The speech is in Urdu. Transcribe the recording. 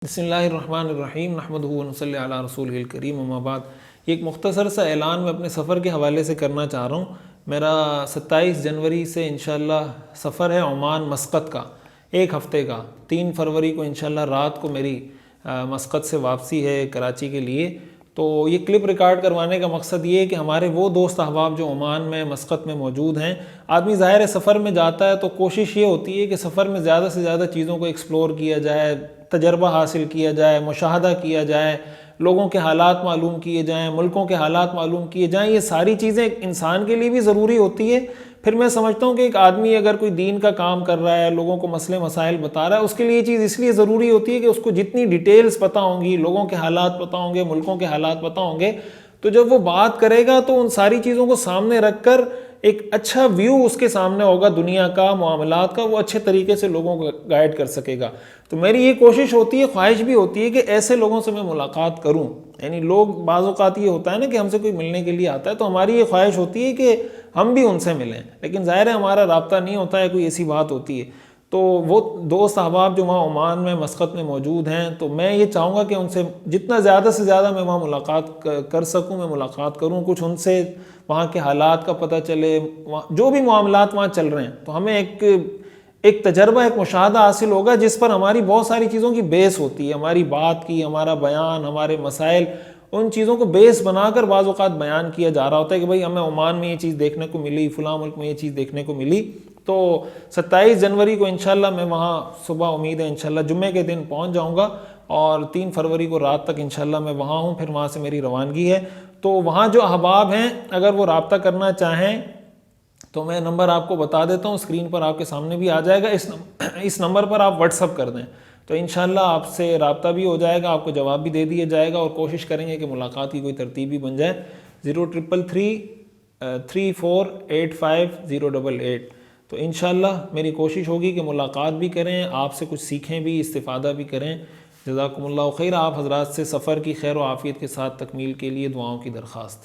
بسم اللہ الرحمن الرحیم نحمدہ و نصلی علی رسولہ الکریم اما بعد۔ یہ ایک مختصر سا اعلان میں اپنے سفر کے حوالے سے کرنا چاہ رہا ہوں۔ میرا 27 جنوری سے انشاءاللہ سفر ہے عمان مسقط کا، ایک ہفتے کا۔ 3 فروری کو انشاءاللہ رات کو میری مسقط سے واپسی ہے کراچی کے لیے۔ تو یہ کلپ ریکارڈ کروانے کا مقصد یہ ہے کہ ہمارے وہ دوست احباب جو عمان میں مسقط میں موجود ہیں، آدمی ظاہر سفر میں جاتا ہے تو کوشش یہ ہوتی ہے کہ سفر میں زیادہ سے زیادہ چیزوں کو ایکسپلور کیا جائے، تجربہ حاصل کیا جائے، مشاہدہ کیا جائے، لوگوں کے حالات معلوم کیے جائیں، ملکوں کے حالات معلوم کیے جائیں۔ یہ ساری چیزیں انسان کے لیے بھی ضروری ہوتی ہے۔ پھر میں سمجھتا ہوں کہ ایک آدمی اگر کوئی دین کا کام کر رہا ہے، لوگوں کو مسئلے مسائل بتا رہا ہے، اس کے لیے یہ چیز اس لیے ضروری ہوتی ہے کہ اس کو جتنی ڈیٹیلز پتہ ہوں گی، لوگوں کے حالات پتہ ہوں گے، ملکوں کے حالات پتہ ہوں گے، تو جب وہ بات کرے گا تو ان ساری چیزوں کو سامنے رکھ کر ایک اچھا ویو اس کے سامنے ہوگا دنیا کا، معاملات کا، وہ اچھے طریقے سے لوگوں کو گائیڈ کر سکے گا۔ تو میری یہ کوشش ہوتی ہے، خواہش بھی ہوتی ہے کہ ایسے لوگوں سے میں ملاقات کروں۔ یعنی لوگ بعض اوقات یہ ہوتا ہے نا کہ ہم سے کوئی ملنے کے لیے آتا ہے تو ہماری یہ خواہش ہوتی ہے کہ ہم بھی ان سے ملیں، لیکن ظاہر ہے ہمارا رابطہ نہیں ہوتا ہے، کوئی ایسی بات ہوتی ہے۔ تو وہ دوست احباب جو وہاں عمان میں مسقط میں موجود ہیں، تو میں یہ چاہوں گا کہ ان سے جتنا زیادہ سے زیادہ میں وہاں ملاقات کر سکوں، میں ملاقات کروں، کچھ ان سے وہاں کے حالات کا پتہ چلے، جو بھی معاملات وہاں چل رہے ہیں، تو ہمیں ایک تجربہ، ایک مشاہدہ حاصل ہوگا جس پر ہماری بہت ساری چیزوں کی بیس ہوتی ہے، ہماری بات کی، ہمارا بیان، ہمارے مسائل، ان چیزوں کو بیس بنا کر بعض اوقات بیان کیا جا رہا ہوتا ہے کہ بھئی ہمیں عمان میں یہ چیز دیکھنے کو ملی، فلاں ملک میں یہ چیز دیکھنے کو ملی۔ تو 27 جنوری کو انشاءاللہ میں وہاں صبح امید ہے انشاءاللہ جمعے کے دن پہنچ جاؤں گا، اور 3 فروری کو رات تک انشاءاللہ میں وہاں ہوں، پھر وہاں سے میری روانگی ہے۔ تو وہاں جو احباب ہیں اگر وہ رابطہ کرنا چاہیں تو میں نمبر آپ کو بتا دیتا ہوں، اسکرین پر آپ کے سامنے بھی آ جائے گا، اس نمبر پر آپ واٹس اپ کر دیں تو انشاءاللہ آپ سے رابطہ بھی ہو جائے گا، آپ کو جواب بھی دے دیا جائے گا، اور کوشش کریں گے کہ ملاقات کی کوئی ترتیب بھی بن جائے۔ 0333348588۔ تو انشاءاللہ میری کوشش ہوگی کہ ملاقات بھی کریں، آپ سے کچھ سیکھیں بھی، استفادہ بھی کریں۔ جزاکم اللہ خیر۔ آپ حضرات سے سفر کی خیر و عافیت کے ساتھ تکمیل کے لیے دعاؤں کی درخواست۔